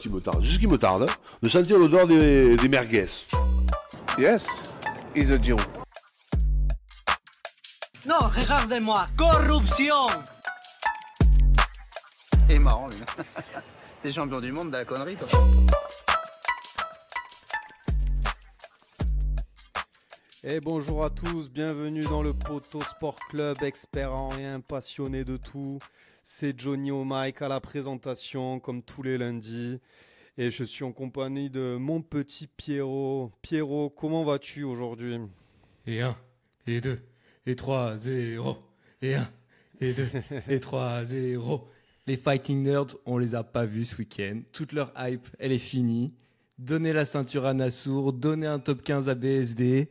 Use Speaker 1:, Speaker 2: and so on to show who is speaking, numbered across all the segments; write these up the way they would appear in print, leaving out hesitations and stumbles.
Speaker 1: qui me tarde, juste ce qui me tarde, de sentir l'odeur des merguez.
Speaker 2: Yes, he's a Jew.
Speaker 3: Non, regardez-moi, corruption.
Speaker 4: C'est marrant, lui. T'es champion du monde de la connerie, toi.
Speaker 5: Et bonjour à tous, bienvenue dans le Poteau Sport Club, expert en rien, passionné de tout. C'est Johnny au mic à la présentation, comme tous les lundis. Et je suis en compagnie de mon petit Pierrot. Pierrot, comment vas-tu aujourd'hui?
Speaker 6: Et 1, et 2, et 3, 0. Et 1, et 2, et 3, 0. Les Fighting Nerds, on les a pas vus ce week-end. Toute leur hype, elle est finie. Donnez la ceinture à Nassour, donnez un top 15 à BSD.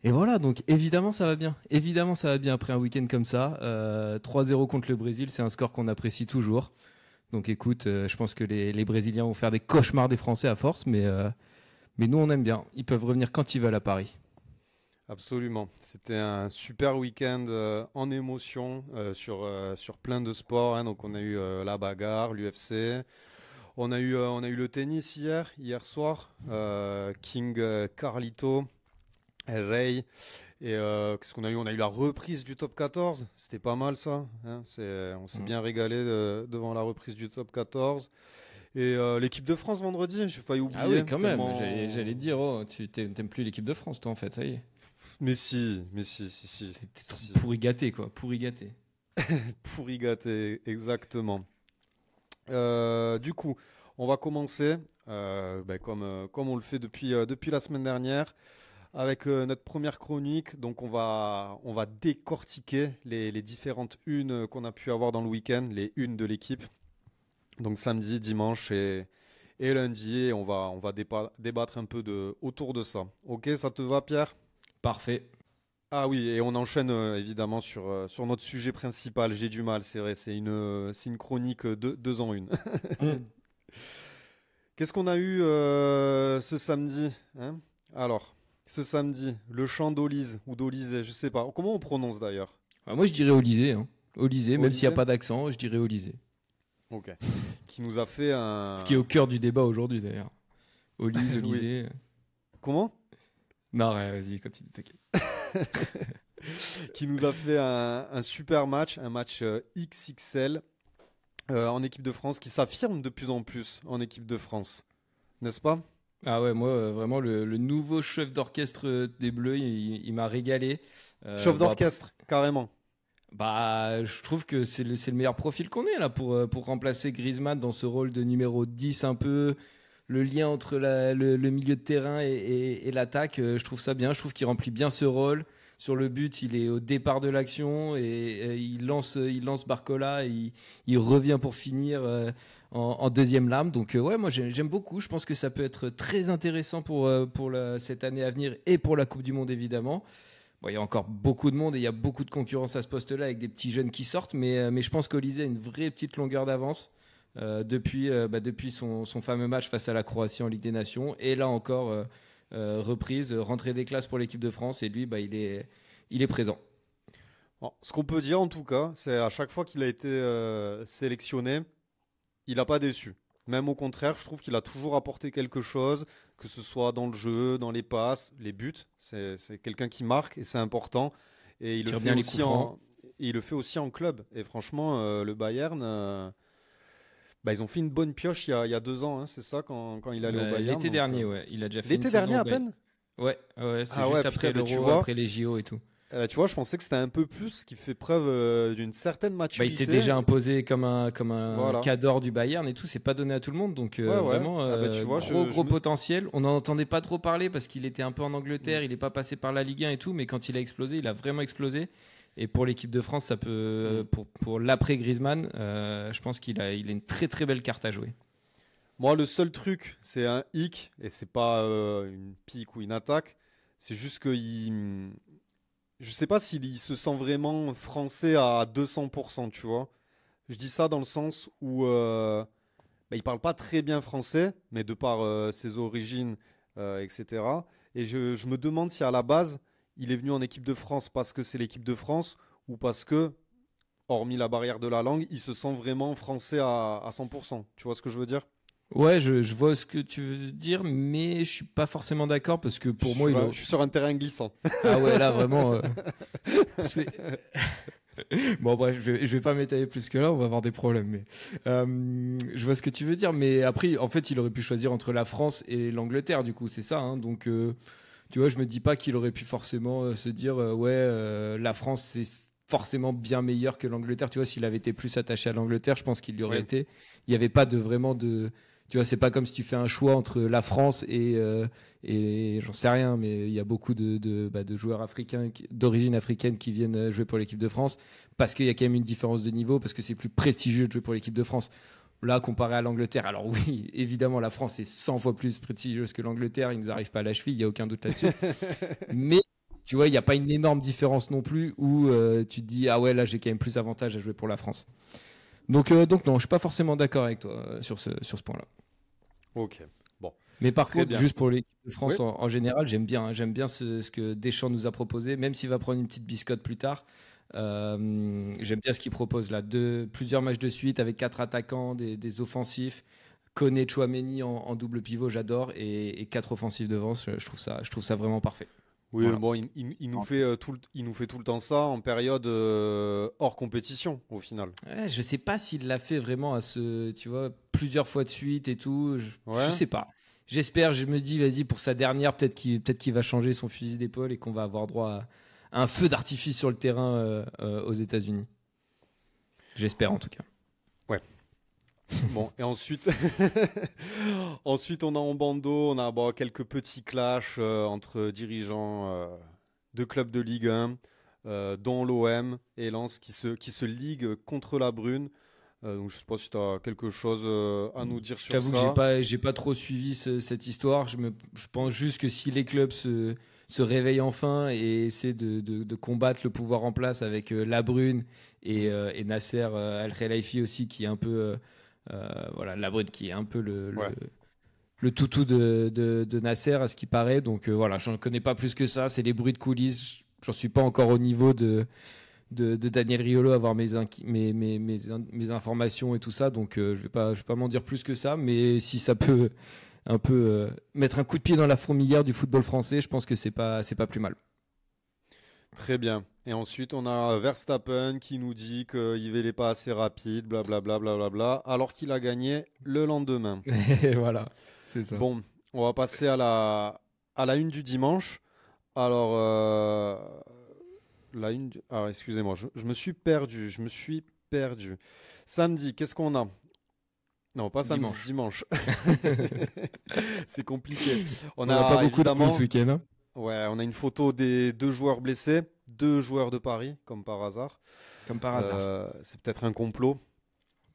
Speaker 6: Et voilà, donc évidemment ça va bien. Évidemment ça va bien après un week-end comme ça. 3-0 contre le Brésil, c'est un score qu'on apprécie toujours. Donc écoute, je pense que les Brésiliens vont faire des cauchemars des Français à force, mais nous on aime bien. Ils peuvent revenir quand ils veulent à Paris.
Speaker 5: Absolument. C'était un super week-end en émotion sur plein de sports. Hein. Donc on a eu la bagarre, l'UFC. On a eu le tennis hier soir. King Carlito. El Rey. Et qu'est-ce qu'on a eu? On a eu la reprise du top 14. C'était pas mal ça. Hein, on s'est bien régalé devant la reprise du top 14. Et l'équipe de France vendredi, j'ai failli oublier.
Speaker 6: Ah oui, quand même.
Speaker 5: tellement...
Speaker 6: J'allais te dire, oh, tu t'aimes plus l'équipe de France, toi, en fait, ça y est.
Speaker 5: Mais si.
Speaker 6: T'es pourri gâté, quoi. Pourri gâté.
Speaker 5: Pourri gâté, exactement. Du coup, on va commencer, comme on le fait depuis la semaine dernière, avec notre première chronique. Donc on va décortiquer les différentes unes qu'on a pu avoir dans le week-end, les unes de l'équipe. Donc samedi, dimanche et lundi, et on va débattre un peu autour de ça. Ok, ça te va, Pierre?
Speaker 6: Parfait.
Speaker 5: Ah oui, et on enchaîne évidemment sur notre sujet principal. J'ai du mal, c'est vrai, c'est une chronique deux en une. Qu'est-ce qu'on a eu ce samedi, hein? Alors, ce samedi, le chant d'Olise ou d'Olysée, je sais pas. Comment on prononce d'ailleurs?
Speaker 6: Moi, je dirais Olysée. Hein. Olysée, même
Speaker 5: Olysée,
Speaker 6: s'il n'y a pas d'accent, je dirais Olysée.
Speaker 5: Ok. Qui nous a fait un...
Speaker 6: Ce qui est au cœur du débat aujourd'hui, d'ailleurs. Olise, Olysée.
Speaker 5: Oui. Comment?
Speaker 6: Non, vas-y, continue, t'inquiète.
Speaker 5: Qui nous a fait un super match, un match XXL en équipe de France, qui s'affirme de plus en plus en équipe de France, n'est-ce pas?
Speaker 6: Ah ouais, moi, vraiment, le nouveau chef d'orchestre des Bleus, il m'a régalé.
Speaker 5: Chef d'orchestre, carrément.
Speaker 6: Bah, je trouve que c'est le meilleur profil qu'on ait là pour remplacer Griezmann dans ce rôle de numéro 10 un peu. Le lien entre le milieu de terrain et l'attaque, je trouve ça bien. Je trouve qu'il remplit bien ce rôle. Sur le but, il est au départ de l'action et il lance Barcola et il revient pour finir en deuxième lame. Donc ouais, moi j'aime beaucoup. Je pense que ça peut être très intéressant pour cette année à venir et pour la Coupe du Monde évidemment. Bon, il y a encore beaucoup de monde et il y a beaucoup de concurrence à ce poste-là avec des petits jeunes qui sortent, mais je pense qu'Olysée a une vraie petite longueur d'avance depuis son fameux match face à la Croatie en Ligue des Nations. Et là encore, reprise, rentrée des classes pour l'équipe de France et lui, il est présent.
Speaker 5: Bon, ce qu'on peut dire en tout cas, c'est à chaque fois qu'il a été sélectionné, il n'a pas déçu. Même au contraire, je trouve qu'il a toujours apporté quelque chose, que ce soit dans le jeu, dans les passes, les buts. C'est quelqu'un qui marque et c'est important. Et il le fait aussi en club. Et franchement, le Bayern, ils ont fait une bonne pioche il y a 2 ans. Hein, c'est ça, quand il allait au Bayern.
Speaker 6: L'été dernier, ouais. Il a déjà fait
Speaker 5: l'été
Speaker 6: une
Speaker 5: dernier
Speaker 6: saison
Speaker 5: à peine.
Speaker 6: Ouais, c'est juste après l'Euro, après les JO et tout.
Speaker 5: Tu vois, je pensais que c'était un peu plus, qui fait preuve d'une certaine maturité.
Speaker 6: Il s'est déjà imposé comme un
Speaker 5: voilà.
Speaker 6: cadre du Bayern et tout. C'est pas donné à tout le monde, donc vraiment
Speaker 5: tu vois,
Speaker 6: gros potentiel. On n'en entendait pas trop parler parce qu'il était un peu en Angleterre, il n'est pas passé par la Ligue 1 et tout, mais quand il a explosé, il a vraiment explosé. Et pour l'équipe de France, ça peut pour l'après Griezmann, je pense qu'il a une très très belle carte à jouer.
Speaker 5: Moi, le seul truc, c'est un hic, et c'est pas une pique ou une attaque. C'est juste que je sais pas s'il se sent vraiment français à 200%, tu vois. Je dis ça dans le sens où il parle pas très bien français, mais de par ses origines, etc. Et je me demande si à la base, il est venu en équipe de France parce que c'est l'équipe de France ou parce que, hormis la barrière de la langue, il se sent vraiment français à 100%. Tu vois ce que je veux dire?
Speaker 6: Ouais, je vois ce que tu veux dire, mais je suis pas forcément d'accord parce que pour moi,
Speaker 5: je suis sur un terrain glissant.
Speaker 6: Ah ouais, là vraiment. C'est... Bon, bref, je vais pas m'étaler plus que là, on va avoir des problèmes. Mais je vois ce que tu veux dire, mais après, en fait, il aurait pu choisir entre la France et l'Angleterre, du coup, c'est ça. Hein, donc, tu vois, je me dis pas qu'il aurait pu forcément se dire, la France, c'est forcément bien meilleur que l'Angleterre. Tu vois, s'il avait été plus attaché à l'Angleterre, je pense qu'il y aurait été. Il n'y avait pas vraiment de. Tu vois, c'est pas comme si tu fais un choix entre la France et j'en sais rien, mais il y a beaucoup de joueurs africains d'origine africaine qui viennent jouer pour l'équipe de France parce qu'il y a quand même une différence de niveau, parce que c'est plus prestigieux de jouer pour l'équipe de France. Là, comparé à l'Angleterre, alors oui, évidemment, la France est 100 fois plus prestigieuse que l'Angleterre, il ne nous arrive pas à la cheville, il n'y a aucun doute là-dessus. Mais tu vois, il n'y a pas une énorme différence non plus où tu te dis, ah ouais, là, j'ai quand même plus avantage à jouer pour la France. Donc non, je ne suis pas forcément d'accord avec toi sur ce point-là.
Speaker 5: Ok, bon.
Speaker 6: Mais par contre,
Speaker 5: bien.
Speaker 6: juste pour l'équipe de France
Speaker 5: Oui.
Speaker 6: en général, j'aime bien ce que Deschamps nous a proposé, même s'il va prendre une petite biscotte plus tard. J'aime bien ce qu'il propose là. Plusieurs matchs de suite avec 4 attaquants, des offensifs. Koné, Tchouaméni en double pivot, j'adore. Et 4 offensifs devant, je trouve ça vraiment parfait.
Speaker 5: Oui,
Speaker 6: Voilà.
Speaker 5: bon, il nous fait tout le temps ça en période hors compétition, au final.
Speaker 6: Ouais, je sais pas s'il l'a fait vraiment tu vois, plusieurs fois de suite et tout. Je sais pas. J'espère, je me dis, vas-y, pour sa dernière, peut-être qu'il va changer son fusil d'épaule et qu'on va avoir droit à un feu d'artifice sur le terrain aux États-Unis. J'espère en tout cas.
Speaker 5: Ouais. Bon, et ensuite, on a en bandeau, on a quelques petits clashs entre dirigeants de clubs de Ligue 1, dont l'OM et Lens qui se liguent contre la Brune. Donc je sais pas si tu as quelque chose à nous dire sur ça.
Speaker 6: Je t'avoue que j'ai pas trop suivi cette histoire. Je pense juste que si les clubs se réveillent enfin et essaient de combattre le pouvoir en place avec La Brune et Nasser Al-Khelaifi aussi, qui est un peu La Brune qui est un peu le toutou de Nasser à ce qui paraît. Donc voilà, j'en connais pas plus que ça. C'est les bruits de coulisses. J'en suis pas encore au niveau de Daniel Riolo, avoir mes informations et tout ça, donc je vais pas m'en dire plus que ça, mais si ça peut un peu mettre un coup de pied dans la fourmilière du football français, je pense que c'est pas plus mal.
Speaker 5: Très bien. Et ensuite, on a Verstappen qui nous dit qu'il n'est pas assez rapide, blablabla, alors qu'il a gagné le lendemain.
Speaker 6: Et voilà, c'est ça.
Speaker 5: Bon, on va passer à la une du dimanche. Alors, alors excusez-moi, je me suis perdu. Samedi, qu'est-ce qu'on a? Non, pas samedi, dimanche. C'est compliqué.
Speaker 6: On n'a pas beaucoup de ce week-end. Hein.
Speaker 5: Ouais, on a une photo des 2 joueurs blessés, 2 joueurs de Paris, comme par hasard. C'est peut-être un complot.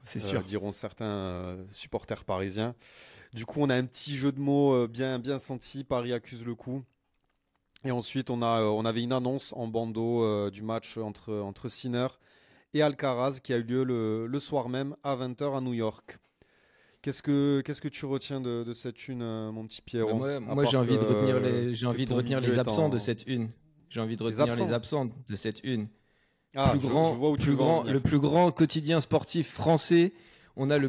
Speaker 6: C'est sûr.
Speaker 5: Diront certains supporters parisiens. Du coup, on a un petit jeu de mots bien senti. Paris accuse le coup. Et ensuite, on avait une annonce en bandeau du match entre Sinner et Alcaraz qui a eu lieu le soir même à 20h à New York. Qu'est-ce que tu retiens de cette une, mon petit Pierrot?
Speaker 6: Moi j'ai envie de retenir les absents de cette une. J'ai envie de retenir les absents de cette une. Le plus grand quotidien sportif français. On a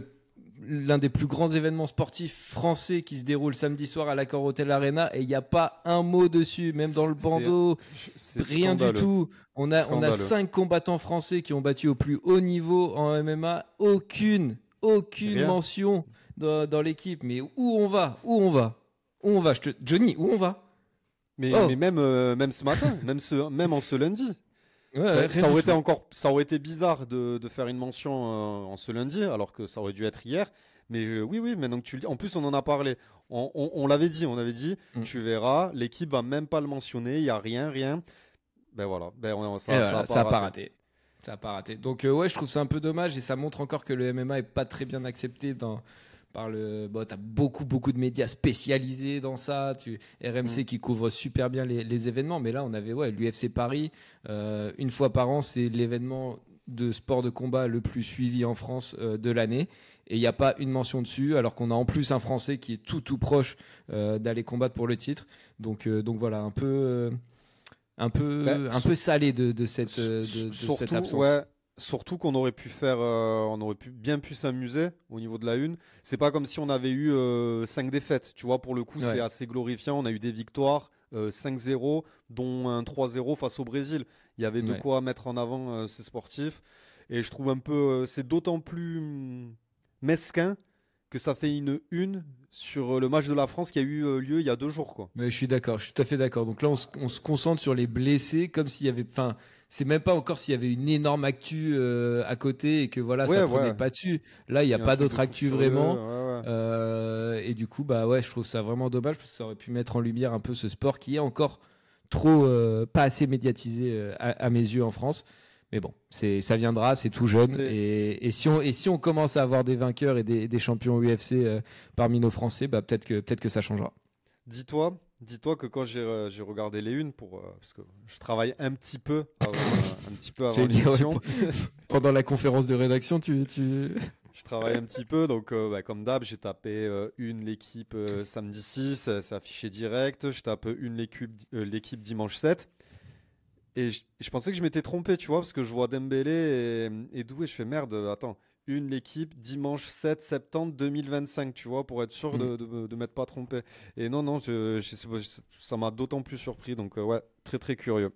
Speaker 6: l'un des plus grands événements sportifs français qui se déroule samedi soir à l'Accor Hotel Arena et il n'y a pas un mot dessus, même dans le bandeau, rien
Speaker 5: scandaleux.
Speaker 6: du tout. On a 5 combattants français qui ont battu au plus haut niveau en MMA, aucune mention dans l'équipe. Mais où on va Johnny, où on va?
Speaker 5: Mais même ce matin, même en ce lundi.
Speaker 6: Ouais,
Speaker 5: ça aurait été bizarre de faire une mention en ce lundi, alors que ça aurait dû être hier. Mais oui, maintenant que tu le dis, en plus on en a parlé. On l'avait dit, tu verras, l'équipe va même pas le mentionner, il y a rien. Ben voilà, ça a pas raté.
Speaker 6: Ça a pas raté. Donc je trouve ça un peu dommage et ça montre encore que le MMA est pas très bien accepté t'as beaucoup de médias spécialisés dans ça, RMC qui couvre super bien les événements, mais là on avait l'UFC Paris, une fois par an, c'est l'événement de sport de combat le plus suivi en France de l'année, et il n'y a pas une mention dessus, alors qu'on a en plus un Français qui est tout proche d'aller combattre pour le titre, donc voilà, un peu salé de cette absence.
Speaker 5: Surtout qu'on aurait pu on aurait bien pu s'amuser au niveau de la une. C'est pas comme si on avait eu 5 défaites. Tu vois, pour le coup, c'est assez glorifiant. On a eu des victoires, 5-0, dont un 3-0 face au Brésil. Il y avait de quoi mettre en avant ces sportifs. Et je trouve c'est d'autant plus mesquin que ça fait une sur le match de la France qui a eu lieu il y a 2 jours, quoi.
Speaker 6: Mais je suis d'accord, je suis tout à fait d'accord. Donc là, on se concentre sur les blessés comme s'il y avait. Enfin, c'est même pas encore s'il y avait une énorme actu à côté et que voilà, ça prenait pas dessus. Là, il n'y a pas d'autre actu vraiment. Et du coup, je trouve ça vraiment dommage parce que ça aurait pu mettre en lumière un peu ce sport qui est encore trop pas assez médiatisé à mes yeux en France. Mais bon, ça viendra, c'est tout jeune. Et si on commence à avoir des vainqueurs et des champions UFC parmi nos Français, peut-être que ça changera.
Speaker 5: Dis-toi que quand j'ai regardé les unes, parce que je travaille un petit peu avant l'émission.
Speaker 6: Pendant la conférence de rédaction,
Speaker 5: Je travaille un petit peu, donc comme d'hab, j'ai tapé l'équipe samedi 6, c'est affiché direct. Je tape l'équipe dimanche 7. Et je pensais que je m'étais trompé, tu vois, parce que je vois Dembélé et Doué, je fais merde, attends, l'équipe dimanche 7 septembre 2025, tu vois, pour être sûr de m'être pas trompé. Et non, ça m'a d'autant plus surpris, donc très très curieux.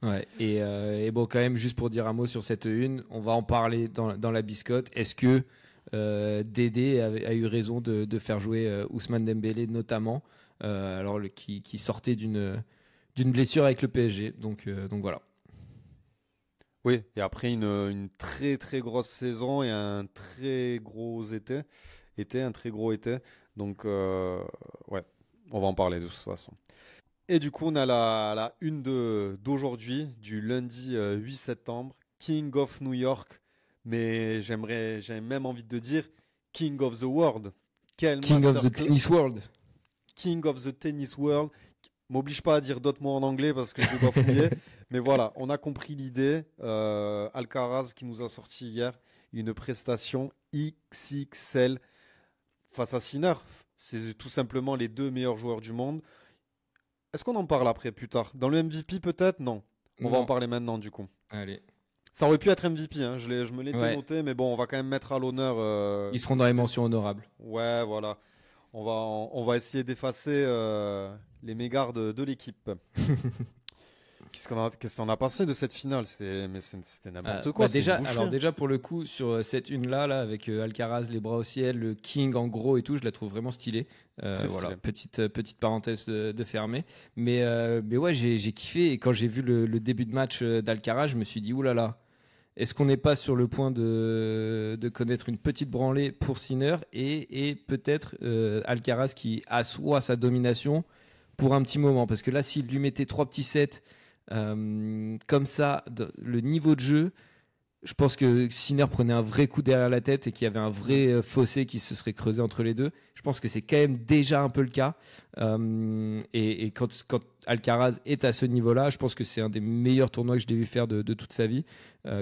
Speaker 6: Ouais, et bon, quand même, juste pour dire un mot sur cette une, on va en parler dans la biscotte. Est-ce que Dédé a eu raison de faire jouer Ousmane Dembélé notamment, qui sortait d'une blessure avec le PSG, donc voilà.
Speaker 5: Oui, et après une très très grosse saison et un très gros été, un très gros été, donc on va en parler de toute façon. Et du coup, on a la une d'aujourd'hui, du lundi 8 septembre, King of New York, mais j'ai même envie de dire King of the World.
Speaker 6: King of the Tennis World.
Speaker 5: King of the Tennis World. M'oblige pas à dire d'autres mots en anglais parce que je vais bafouiller. Mais voilà, on a compris l'idée. Alcaraz qui nous a sorti hier une prestation XXL face à Sinner. C'est tout simplement les 2 meilleurs joueurs du monde. Est-ce qu'on en parle après, plus tard? Dans le MVP peut-être? Non. On va en parler maintenant du coup.
Speaker 6: Allez.
Speaker 5: Ça aurait pu être MVP, hein. Je me l'étais noté, mais bon, on va quand même mettre à l'honneur...
Speaker 6: Ils seront dans les mentions honorables.
Speaker 5: Ouais, voilà. On va essayer d'effacer les mégards de l'équipe. Qu'est-ce qu'on a passé de cette finale? C'était n'importe quoi.
Speaker 6: Déjà pour le coup, sur cette une-là, avec Alcaraz, les bras au ciel, le King en gros et tout, je la trouve vraiment stylée. Voilà, petite parenthèse de fermer. Mais ouais, j'ai kiffé. Et quand j'ai vu le début de match d'Alcaraz, je me suis dit, oulala, est-ce qu'on n'est pas sur le point de connaître une petite branlée pour Sinner et peut-être Alcaraz qui assoit sa domination pour un petit moment? Parce que là, s'il lui mettait 3 petits sets comme ça, le niveau de jeu, je pense que Sinner prenait un vrai coup derrière la tête et qu'il y avait un vrai fossé qui se serait creusé entre les deux. Je pense que c'est quand même déjà un peu le cas. Et quand Alcaraz est à ce niveau-là, je pense que c'est un des meilleurs tournois que je l'ai vu faire de toute sa vie.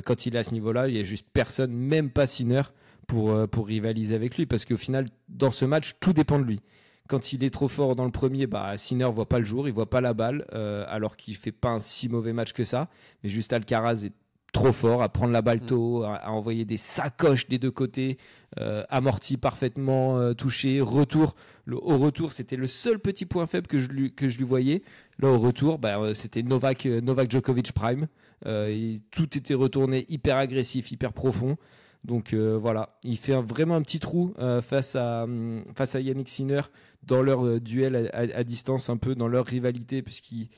Speaker 6: Quand il est à ce niveau-là, il n'y a juste personne, même pas Sinner, pour rivaliser avec lui. Parce qu'au final, dans ce match, tout dépend de lui. Quand il est trop fort dans le premier, Sinner ne voit pas le jour, il ne voit pas la balle, alors qu'il ne fait pas un si mauvais match que ça. Mais juste Alcaraz est trop fort à prendre la balle tôt, à envoyer des sacoches des deux côtés, amorti parfaitement, touché, retour. Au retour, c'était le seul petit point faible que je lui voyais. Là, au retour, c'était Novak Djokovic prime. Tout était retourné hyper agressif, hyper profond. Donc voilà, il fait vraiment un petit trou face à Yannick Sinner dans leur duel à distance, un peu dans leur rivalité, puisqu'il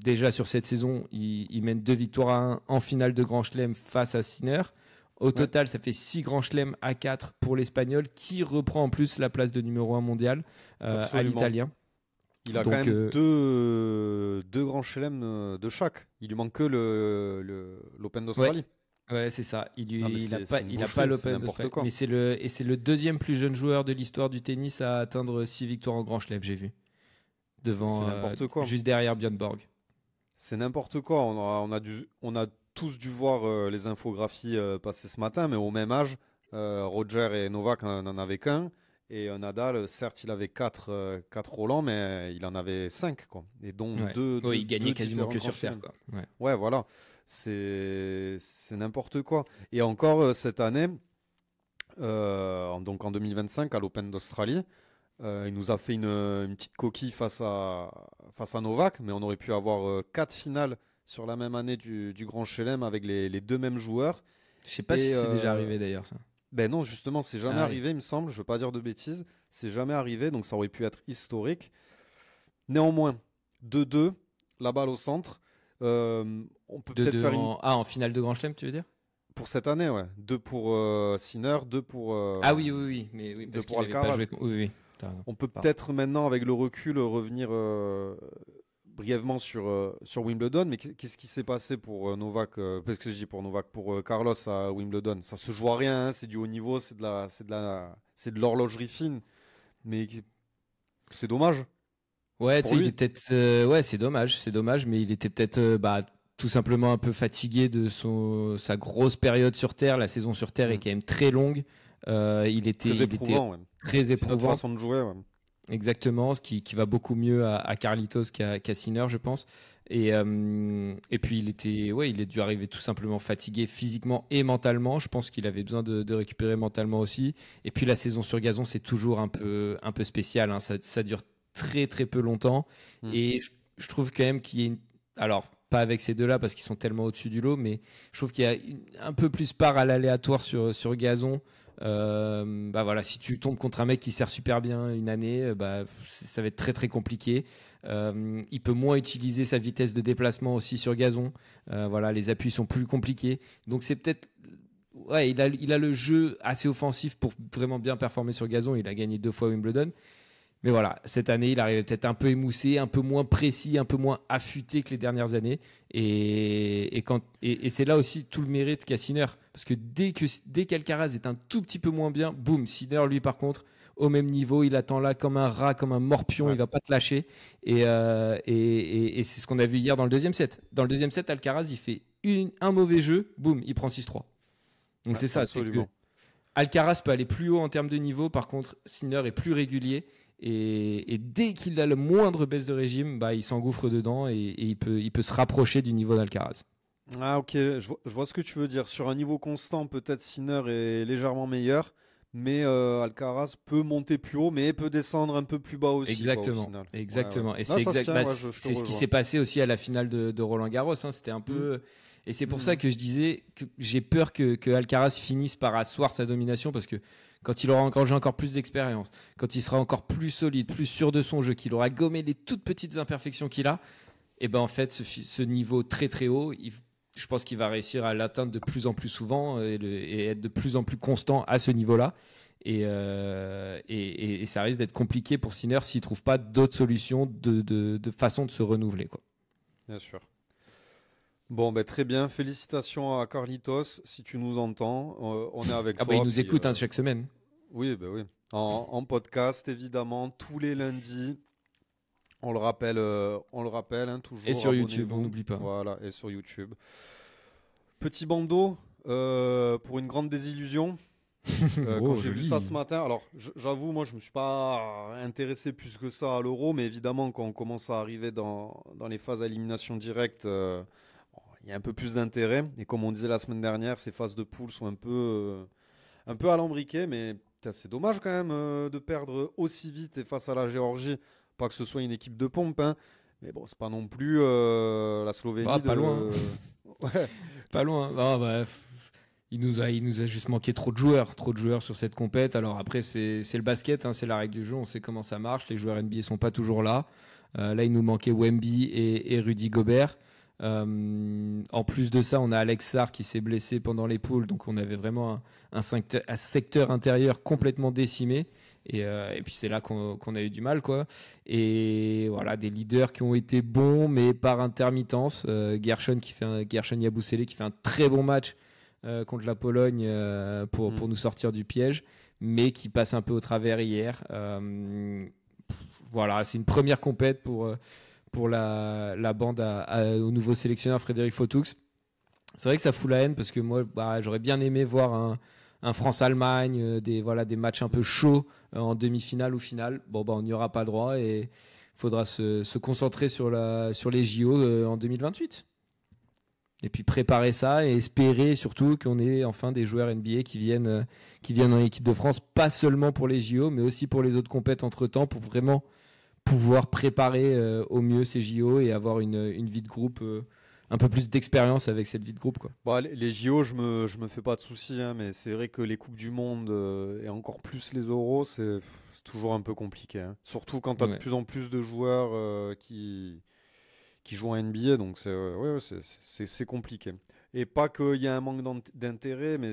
Speaker 6: déjà sur cette saison, il mène 2 victoires à 1 en finale de Grand Chelem face à Sinner. Au total, ça fait 6 Grands Chelems à 4 pour l'Espagnol, qui reprend en plus la place de numéro 1 mondial à l'Italien.
Speaker 5: Il a quand même deux Grands Chelems de chaque. Il lui manque que l'Open d'Australie.
Speaker 6: Ouais, c'est ça. Il a pas l'Open d'Australie. Mais c'est le deuxième plus jeune joueur de l'histoire du tennis à atteindre 6 victoires en Grand Chelem, j'ai vu. Devant, juste derrière Björn Borg.
Speaker 5: C'est n'importe quoi. On a tous dû voir les infographies passer ce matin, mais au même âge, Roger et Novak n'en avaient qu'un. Et Nadal, certes, il avait 4 Roland, mais il en avait 5, quoi. Et dont deux.
Speaker 6: Il gagnait quasiment que sur terre, quoi.
Speaker 5: Ouais, voilà. c'est n'importe quoi. Et encore cette année, donc en 2025 à l'Open d'Australie, il nous a fait une petite coquille face à Novak, mais on aurait pu avoir 4 finales sur la même année du Grand Chelem avec les 2 mêmes joueurs.
Speaker 6: Je sais pas si c'est déjà arrivé d'ailleurs ça.
Speaker 5: Ben non, justement, c'est jamais
Speaker 6: Ah oui.
Speaker 5: arrivé, il me semble. Je veux pas dire de bêtises. C'est jamais arrivé, donc ça aurait pu être historique. Néanmoins, 2-2, la balle au centre. On peut peut-être faire
Speaker 6: en finale de Grand Chelem, tu veux dire?
Speaker 5: pour cette année, ouais. 2 pour Sinner, 2 pour.
Speaker 6: Ah oui, mais oui, parce
Speaker 5: pour
Speaker 6: qu'il avait pas
Speaker 5: Alcaraz.
Speaker 6: joué. Oui, t'as raison.
Speaker 5: On peut
Speaker 6: Pardon.
Speaker 5: peut-être maintenant, avec le recul, revenir brièvement sur Wimbledon. Mais qu'est-ce qui s'est passé pour Novak parce que je dis pour Novak, pour Carlos à Wimbledon. Ça se joue à rien, hein, c'est du haut niveau, c'est de l'horlogerie fine. Mais c'est dommage.
Speaker 6: Ouais, tu
Speaker 5: Pour
Speaker 6: sais, il
Speaker 5: lui.
Speaker 6: est peut-être. Ouais, c'est dommage, mais il était peut-être tout simplement un peu fatigué de sa grosse période sur Terre. La saison sur Terre est quand même très longue. Il était
Speaker 5: Très éprouvant, ouais.
Speaker 6: très
Speaker 5: C'est notre
Speaker 6: éprouvant.
Speaker 5: façon de jouer, ouais.
Speaker 6: Exactement, ce qui va beaucoup mieux à Carlitos qu'à Sinner, je pense. Et puis il est dû arriver tout simplement fatigué physiquement et mentalement. Je pense qu'il avait besoin de récupérer mentalement aussi. Et puis la saison sur gazon, c'est toujours un peu spécial, hein. Ça dure très très peu longtemps. Et je trouve quand même qu'il y a alors pas avec ces deux-là parce qu'ils sont tellement au-dessus du lot, mais je trouve qu'il y a un peu plus part à l'aléatoire sur gazon. Voilà, si tu tombes contre un mec qui sert super bien une année, ça va être très très compliqué. Il peut moins utiliser sa vitesse de déplacement aussi sur gazon. Voilà, les appuis sont plus compliqués. Donc c'est peut-être, ouais, il a le jeu assez offensif pour vraiment bien performer sur gazon. Il a gagné 2 fois Wimbledon. Mais voilà, cette année, il arrivait peut-être un peu émoussé, un peu moins précis, un peu moins affûté que les dernières années. Et c'est là aussi tout le mérite qu'a Sinner. Parce que dès qu'Alcaraz est un tout petit peu moins bien, boum, Sinner, lui, par contre, au même niveau, il attend là comme un rat, comme un morpion, il va pas te lâcher. Et c'est ce qu'on a vu hier dans le deuxième set. Dans le deuxième set, Alcaraz, il fait un mauvais jeu, boum, il prend 6-3. Donc c'est ça,
Speaker 5: absolument.
Speaker 6: c'est que Alcaraz peut aller plus haut en termes de niveau, par contre, Sinner est plus régulier. Et dès qu'il a le moindre baisse de régime, il s'engouffre dedans et il peut se rapprocher du niveau d'Alcaraz.
Speaker 5: Ah ok, je vois ce que tu veux dire. Sur un niveau constant, peut-être Sinner est légèrement meilleur, mais Alcaraz peut monter plus haut, mais peut descendre un peu plus bas aussi.
Speaker 6: Exactement,
Speaker 5: Quoi, au final.
Speaker 6: exactement.
Speaker 5: Ouais.
Speaker 6: Et
Speaker 5: Non,
Speaker 6: c'est
Speaker 5: ça se
Speaker 6: exact,
Speaker 5: tient, ouais, je te
Speaker 6: c'est ce qui
Speaker 5: rejoins.
Speaker 6: s'est passé aussi à la finale de Roland Garros. Hein. C'était un peu. Et c'est pour ça que je disais que j'ai peur que Alcaraz finisse par asseoir sa domination parce que quand il aura encore plus d'expérience, quand il sera encore plus solide, plus sûr de son jeu, qu'il aura gommé les toutes petites imperfections qu'il a, et en fait, ce niveau très très haut, je pense qu'il va réussir à l'atteindre de plus en plus souvent et être de plus en plus constant à ce niveau-là. Et ça risque d'être compliqué pour Sinner s'il ne trouve pas d'autres solutions de façon de se renouveler, quoi.
Speaker 5: Bien sûr. Bon, très bien. Félicitations à Carlitos. Si tu nous entends, on est avec toi.
Speaker 6: Il nous
Speaker 5: puis,
Speaker 6: écoute chaque semaine.
Speaker 5: Oui, oui. En podcast, évidemment, tous les lundis. On le rappelle, toujours.
Speaker 6: Et sur YouTube,
Speaker 5: abonnez-vous.
Speaker 6: on n'oublie pas.
Speaker 5: Voilà, et sur YouTube. Petit bandeau pour une grande désillusion. Quand j'ai vu ça ce matin, alors j'avoue, moi je me suis pas intéressé plus que ça à l'Euro, mais évidemment quand on commence à arriver dans les phases à élimination directe, il y a un peu plus d'intérêt. Et comme on disait la semaine dernière, ces phases de poule sont un peu alambriquées, mais c'est dommage quand même de perdre aussi vite et face à la Géorgie. Pas que ce soit une équipe de pompe, hein, mais bon, c'est pas non plus la Slovénie.
Speaker 6: Pas loin.
Speaker 5: Ouais.
Speaker 6: Pas loin. Il nous a juste manqué trop de joueurs sur cette compète. Alors après, c'est le basket, hein, c'est la règle du jeu, on sait comment ça marche. Les joueurs NBA sont pas toujours là. Là, il nous manquait Wemby et Rudy Gobert. En plus de ça, on a Alex Sarr qui s'est blessé pendant les poules, donc on avait vraiment un secteur intérieur complètement décimé. Et puis c'est là qu'on a eu du mal, quoi. Et voilà, des leaders qui ont été bons, mais par intermittence. Gershon Yabusele qui fait un très bon match contre la Pologne pour nous sortir du piège, mais qui passe un peu au travers hier. Voilà, c'est une première compète pour la bande au nouveau sélectionneur Frédéric Fautoux. C'est vrai que ça fout la haine parce que moi, j'aurais bien aimé voir un France-Allemagne, des matchs un peu chauds en demi-finale ou finale. On n'y aura pas droit et il faudra se concentrer sur les JO en 2028. Et puis préparer ça et espérer surtout qu'on ait enfin des joueurs NBA qui viennent en équipe de France, pas seulement pour les JO, mais aussi pour les autres compètes entre-temps, pour vraiment pouvoir préparer au mieux ces JO et avoir une vie de groupe, un peu plus d'expérience avec cette vie de groupe, quoi.
Speaker 5: Bon, les JO, je me fais pas de soucis, hein, mais c'est vrai que les Coupes du Monde et encore plus les Euros, c'est toujours un peu compliqué, hein. Surtout quand tu as de plus en plus de joueurs qui jouent en NBA, donc c'est compliqué. Et pas qu'il y a un manque d'intérêt, mais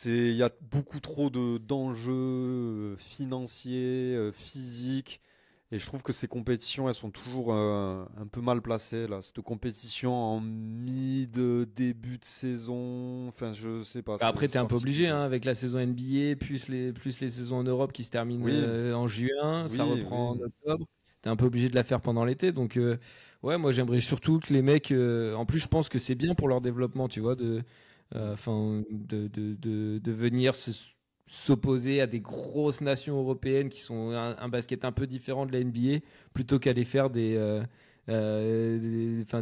Speaker 5: il y a beaucoup trop d'enjeux financiers, physiques. Et je trouve que ces compétitions, elles sont toujours un peu mal placées, là. Cette compétition en début de saison, enfin, je sais pas.
Speaker 6: Après, tu es un peu obligé, hein, avec la saison NBA, plus les saisons en Europe qui se terminent en juin, ça reprend en octobre. Tu es un peu obligé de la faire pendant l'été. Donc, moi, j'aimerais surtout que les mecs. En plus, je pense que c'est bien pour leur développement, tu vois, de venir s'opposer à des grosses nations européennes qui sont un basket un peu différent de la NBA, plutôt qu'aller faire des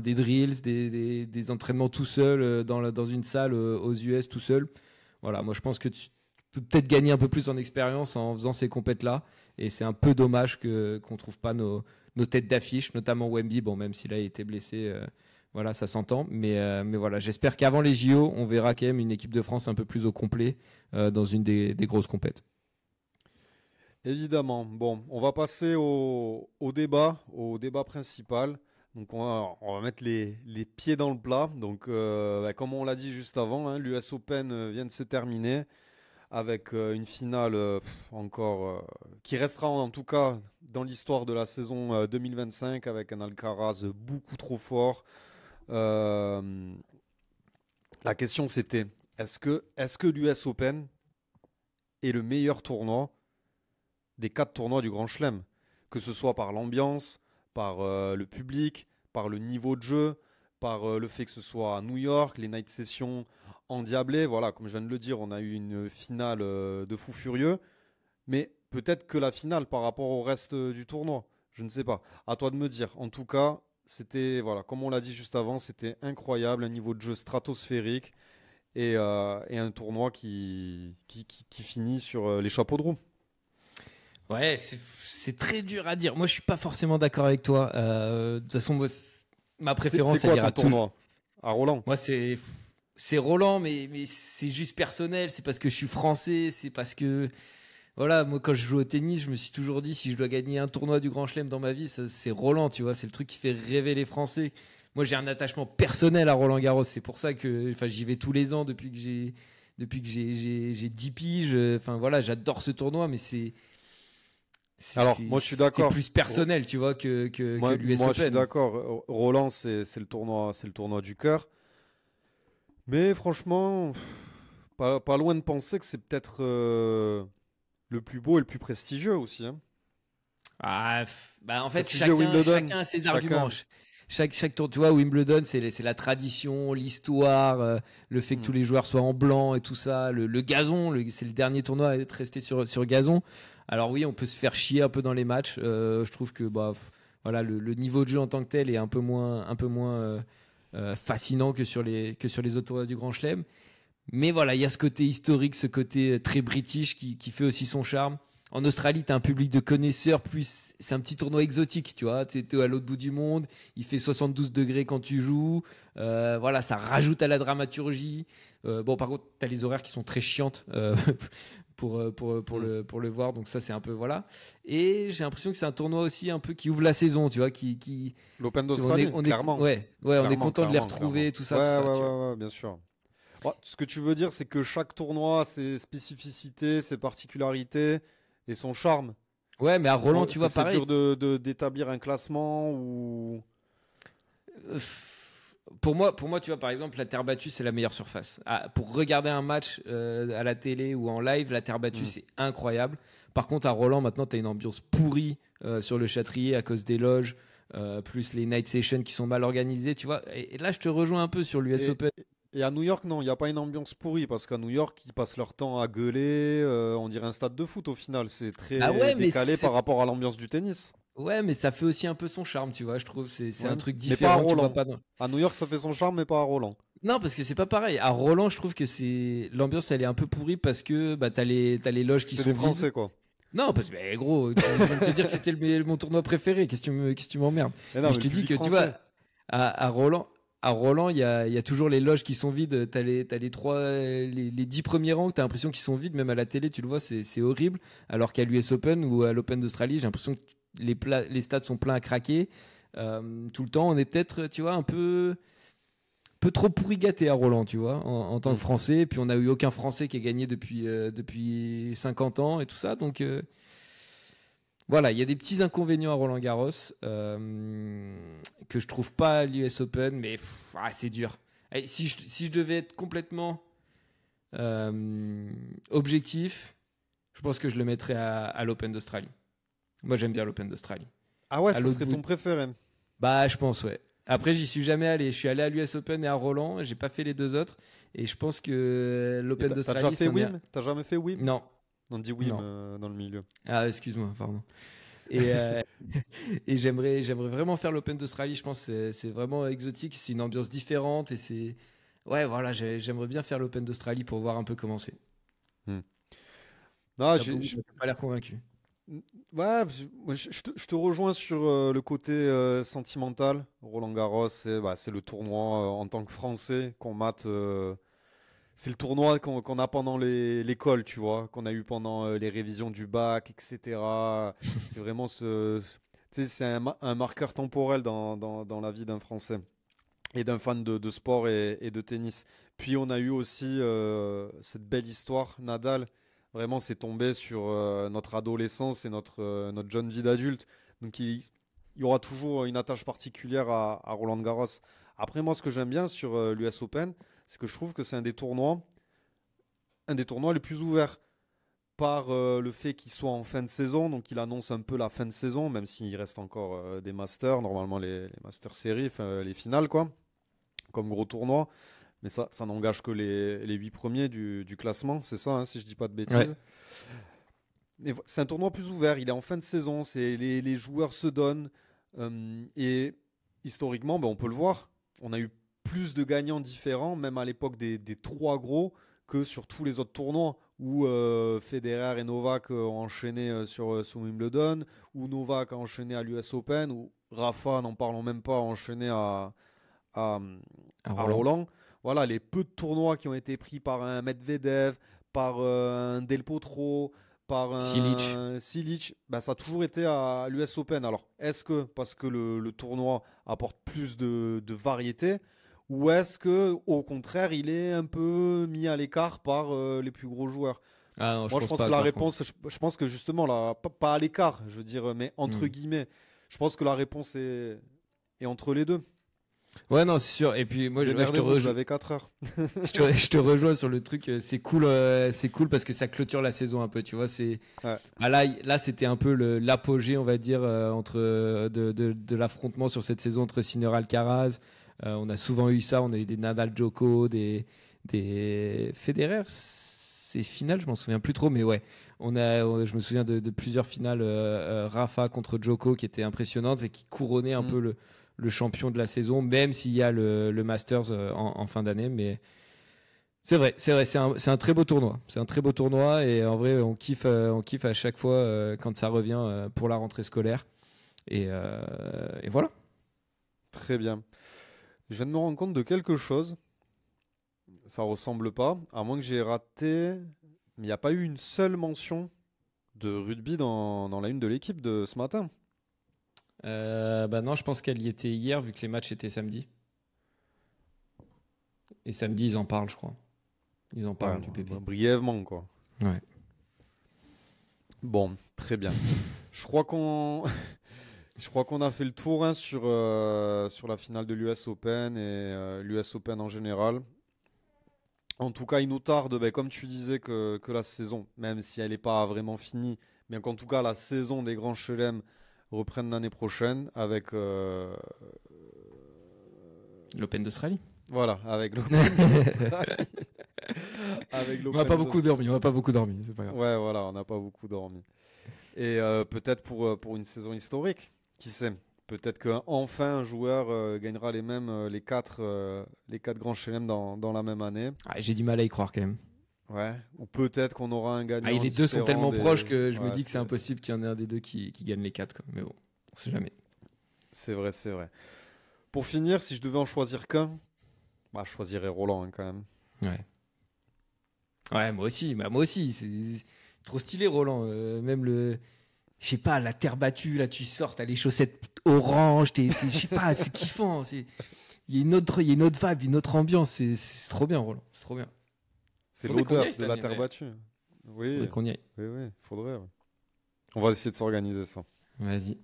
Speaker 6: drills, des entraînements tout seul dans une salle aux US tout seul. Voilà, moi je pense que tu peux peut-être gagner un peu plus en expérience en faisant ces compètes-là, et c'est un peu dommage qu'on trouve pas nos têtes d'affiche, notamment Wemby, bon, même s'il a été blessé. Voilà, ça s'entend, mais voilà, j'espère qu'avant les JO, on verra quand même une équipe de France un peu plus au complet dans une des grosses compètes.
Speaker 5: Évidemment. Bon, on va passer au débat principal. Donc on va mettre les pieds dans le plat. Donc comme on l'a dit juste avant, hein, l'US Open vient de se terminer avec une finale encore qui restera en tout cas dans l'histoire de la saison 2025 avec un Alcaraz beaucoup trop fort. La question c'était est-ce que l'US Open est le meilleur tournoi des 4 tournois du Grand Chelem, que ce soit par l'ambiance, par le public, par le niveau de jeu, par le fait que ce soit à New York, les night sessions endiablées. Voilà, comme je viens de le dire, on a eu une finale de fou furieux, mais peut-être que la finale par rapport au reste du tournoi, je ne sais pas, à toi de me dire. En tout cas, c'était, voilà, comme on l'a dit juste avant, c'était incroyable, un niveau de jeu stratosphérique et un tournoi qui finit sur les chapeaux de roue.
Speaker 6: Ouais, c'est très dur à dire. Moi, je suis pas forcément d'accord avec toi. De toute façon, moi, ma préférence,
Speaker 5: c'est quoi ton tournoi à Roland?
Speaker 6: Moi, c'est Roland, mais c'est juste personnel. C'est parce que je suis français. C'est parce que voilà, moi, quand je joue au tennis, je me suis toujours dit si je dois gagner un tournoi du Grand Chelem dans ma vie, c'est Roland. Tu vois, c'est le truc qui fait rêver les Français. Moi, j'ai un attachement personnel à Roland Garros. C'est pour ça que, j'y vais tous les ans depuis que j'ai 10 piges. Enfin voilà, j'adore ce tournoi, mais
Speaker 5: alors, moi, je suis d'accord.
Speaker 6: C'est plus personnel, tu vois, que l'US Open.
Speaker 5: Moi, je suis d'accord. Roland, c'est le tournoi du cœur. Mais franchement, pas loin de penser que c'est peut-être le plus beau et le plus prestigieux aussi, hein.
Speaker 6: En fait, chacun a ses arguments. Chaque tour, tu vois, Wimbledon, c'est la tradition, l'histoire, le fait que tous les joueurs soient en blanc et tout ça, le gazon, c'est le dernier tournoi à être resté sur gazon. Alors oui, on peut se faire chier un peu dans les matchs. Je trouve que voilà, le niveau de jeu en tant que tel est un peu moins fascinant que sur les autres tournois du Grand Chelem. Mais voilà, il y a ce côté historique, ce côté très british qui fait aussi son charme. En Australie, tu as un public de connaisseurs, plus c'est un petit tournoi exotique, tu vois. Tu es à l'autre bout du monde, il fait 72 degrés quand tu joues. Voilà, ça rajoute à la dramaturgie. Par contre, tu as les horaires qui sont très chiantes pour le voir, donc ça, c'est un peu, voilà. Et j'ai l'impression que c'est un tournoi aussi un peu qui ouvre la saison, tu vois.
Speaker 5: L'Open d'Australie, clairement.
Speaker 6: On est content de les retrouver, tout ça.
Speaker 5: Ouais, bien sûr. Ce que tu veux dire, c'est que chaque tournoi a ses spécificités, ses particularités et son charme.
Speaker 6: Ouais, mais à Roland, tu vois, pareil.
Speaker 5: C'est dur d'établir un classement ou...
Speaker 6: Pour moi, tu vois, par exemple, la terre battue, c'est la meilleure surface. Pour regarder un match à la télé ou en live, la terre battue, c'est incroyable. Par contre, à Roland, maintenant, tu as une ambiance pourrie sur le Châtrier à cause des loges, plus les night sessions qui sont mal organisées, tu vois. Et là, je te rejoins un peu sur l'US Open.
Speaker 5: Et à New York, non, il n'y a pas une ambiance pourrie, parce qu'à New York, ils passent leur temps à gueuler, on dirait un stade de foot au final. C'est très décalé par rapport à l'ambiance du tennis.
Speaker 6: Ouais, mais ça fait aussi un peu son charme, tu vois, je trouve. C'est
Speaker 5: Ouais,
Speaker 6: un truc
Speaker 5: mais pas à
Speaker 6: différent que tu vois
Speaker 5: Roland.
Speaker 6: pas dans...
Speaker 5: À New York, ça fait son charme, mais pas à Roland.
Speaker 6: Non, parce que c'est pas pareil. À Roland, je trouve que l'ambiance, elle est un peu pourrie parce que t'as les loges qui
Speaker 5: C'est
Speaker 6: sont
Speaker 5: des Français,
Speaker 6: vides.
Speaker 5: quoi.
Speaker 6: Non, parce que, mais gros, je viens de te dire que c'était mon tournoi préféré. Qu'est-ce que tu m'emmerdes?
Speaker 5: Mais non,
Speaker 6: Mais
Speaker 5: mais
Speaker 6: je te
Speaker 5: le
Speaker 6: dis que,
Speaker 5: public
Speaker 6: tu vois,
Speaker 5: français.
Speaker 6: à Roland, il y a toujours les loges qui sont vides. T'as les 10 premiers rangs, t'as l'impression qu'ils sont vides. Même à la télé, tu le vois, c'est horrible. Alors qu'à l'US Open ou à l'Open d'Australie, j'ai l'impression que les stades sont pleins à craquer. Tout le temps, on est peut-être, tu vois, un peu trop pourri gâté à Roland, tu vois, en tant que Français. Et puis on n'a eu aucun Français qui a gagné depuis 50 ans et tout ça. Donc voilà, il y a des petits inconvénients à Roland-Garros que je trouve pas à l'US Open, mais c'est dur. Et si je devais être complètement objectif, je pense que je le mettrais à l'Open d'Australie. Moi, j'aime bien l'Open d'Australie.
Speaker 5: Ah ouais,
Speaker 6: À
Speaker 5: ça
Speaker 6: l'autre
Speaker 5: serait
Speaker 6: bout.
Speaker 5: ton préféré.
Speaker 6: Bah, je pense, ouais. Après, j'y suis jamais allé. Je suis allé à l'US Open et à Roland. J'ai pas fait les deux autres. Et je pense que
Speaker 5: Et
Speaker 6: l'Open
Speaker 5: T'as
Speaker 6: d'Australie,
Speaker 5: déjà fait
Speaker 6: c'en est
Speaker 5: Wim? T'as jamais fait Wim?
Speaker 6: Non.
Speaker 5: On dit Wim
Speaker 6: Non.
Speaker 5: dans le milieu.
Speaker 6: Ah, excuse-moi, pardon. Et, et j'aimerais vraiment faire l'Open d'Australie. Je pense que c'est vraiment exotique. C'est une ambiance différente. Et c'est. Ouais, voilà, j'aimerais bien faire l'Open d'Australie pour voir un peu comment c'est.
Speaker 5: Non,
Speaker 6: T'as pas l'air convaincu.
Speaker 5: ouais, je te rejoins sur le côté sentimental. Roland Garros, c'est le tournoi en tant que Français qu'on mate. C'est le tournoi qu'on a pendant l'école, tu vois, qu'on a eu pendant les révisions du bac, etc. C'est vraiment tu sais, c'est un marqueur temporel dans la vie d'un Français et d'un fan de sport et de tennis. Puis on a eu aussi cette belle histoire, Nadal. Vraiment, c'est tombé sur notre adolescence et notre jeune vie d'adulte. Donc il y aura toujours une attache particulière à Roland Garros. Après, moi, ce que j'aime bien sur l'US Open, c'est que je trouve que c'est un des tournois les plus ouverts par le fait qu'il soit en fin de saison. Donc il annonce un peu la fin de saison, même s'il reste encore des Masters, normalement les Masters séries, les finales, quoi, comme gros tournoi. Mais ça n'engage que les 8 premiers du classement, c'est ça, hein, si je dis pas de bêtises.
Speaker 6: Ouais.
Speaker 5: Mais c'est un tournoi plus ouvert, il est en fin de saison, les joueurs se donnent. Et historiquement, on peut le voir, on a eu plus de gagnants différents, même à l'époque des 3 gros, que sur tous les autres tournois, où Federer et Novak ont enchaîné sur Wimbledon, où Novak a enchaîné à l'US Open, ou Rafa, n'en parlons même pas, a enchaîné à Roland. Voilà, les peu de tournois qui ont été pris par un Medvedev, par un Del Potro, par un Silic, ça a toujours été à l'US Open. Alors, est-ce que parce que le tournoi apporte plus de variété, ou est-ce que au contraire, il est un peu mis à l'écart par les plus gros joueurs?
Speaker 6: Ah non,
Speaker 5: Moi, je pense
Speaker 6: pas,
Speaker 5: que la
Speaker 6: par
Speaker 5: réponse, je pense que justement, pas à l'écart, je veux dire, mais entre guillemets, je pense que la réponse est entre les deux.
Speaker 6: Ouais, non, c'est sûr. Et puis moi, je te
Speaker 5: Démerdez-vous, vous
Speaker 6: rejoins.
Speaker 5: avez 4 heures.
Speaker 6: Je te rejoins sur le truc. C'est cool parce que ça clôture la saison un peu. Tu vois,
Speaker 5: Ouais.
Speaker 6: là, c'était un peu l'apogée, on va dire, entre de l'affrontement sur cette saison entre Sinner Alcaraz. On a souvent eu ça. On a eu des Nadal, Djoko, des Federer. C'est finales, je m'en souviens plus trop, mais ouais. Je me souviens de plusieurs finales Rafa contre Djoko qui étaient impressionnantes et qui couronnaient un peu le champion de la saison, même s'il y a le Masters en fin d'année. Mais c'est vrai, c'est un très beau tournoi. C'est un très beau tournoi et en vrai, on kiffe à chaque fois quand ça revient pour la rentrée scolaire. Et voilà.
Speaker 5: Très bien. Je viens de me rendre compte de quelque chose. Ça ressemble pas, à moins que j'ai raté. Mais il n'y a pas eu une seule mention de rugby dans la une de l'équipe de ce matin.
Speaker 6: Non, je pense qu'elle y était hier vu que les matchs étaient samedi. Et samedi, ils en parlent, je crois. Ils en parlent du PP.
Speaker 5: Brièvement, quoi.
Speaker 6: Ouais.
Speaker 5: Bon, très bien. Je crois qu'on a fait le tour, hein, sur la finale de l'US Open et l'US Open en général. En tout cas, il nous tarde, comme tu disais, que la saison, même si elle n'est pas vraiment finie, mais qu'en tout cas la saison des grands chelems reprenne l'année prochaine avec
Speaker 6: L'Open d'Australie.
Speaker 5: voilà, avec l'Open d'Australie.
Speaker 6: On n'a pas beaucoup dormi, c'est pas grave.
Speaker 5: Ouais, voilà, on n'a pas beaucoup dormi. Et peut-être pour une saison historique, qui sait. Peut-être qu'enfin un joueur gagnera les quatre grands chelems dans la même année.
Speaker 6: Ah, j'ai du mal à y croire quand même.
Speaker 5: Ouais. Ou peut-être qu'on aura un gagnant.
Speaker 6: Ah, et les deux sont tellement proches que je me dis que
Speaker 5: c'est
Speaker 6: c'est impossible qu'il y en ait un des deux qui gagne les 4. Quoi. Mais bon, on sait jamais.
Speaker 5: C'est vrai, c'est vrai. Pour finir, si je devais en choisir qu'un, je choisirais Roland hein, quand même.
Speaker 6: Ouais. Ouais, moi aussi. Moi aussi. C'est trop stylé, Roland. Même je sais pas, la terre battue, là, tu sors, t'as les chaussettes orange, je sais pas, c'est kiffant. Il y a une autre vibe, une autre ambiance. C'est trop bien, Roland. C'est trop bien.
Speaker 5: C'est
Speaker 6: Faudrait qu'on y
Speaker 5: l'odeur
Speaker 6: aille cette
Speaker 5: de la
Speaker 6: année,
Speaker 5: terre
Speaker 6: ouais.
Speaker 5: battue. Oui,
Speaker 6: Faudrait qu'on y aille.
Speaker 5: oui, faudrait. Ouais. On va essayer de s'organiser ça.
Speaker 6: Vas-y.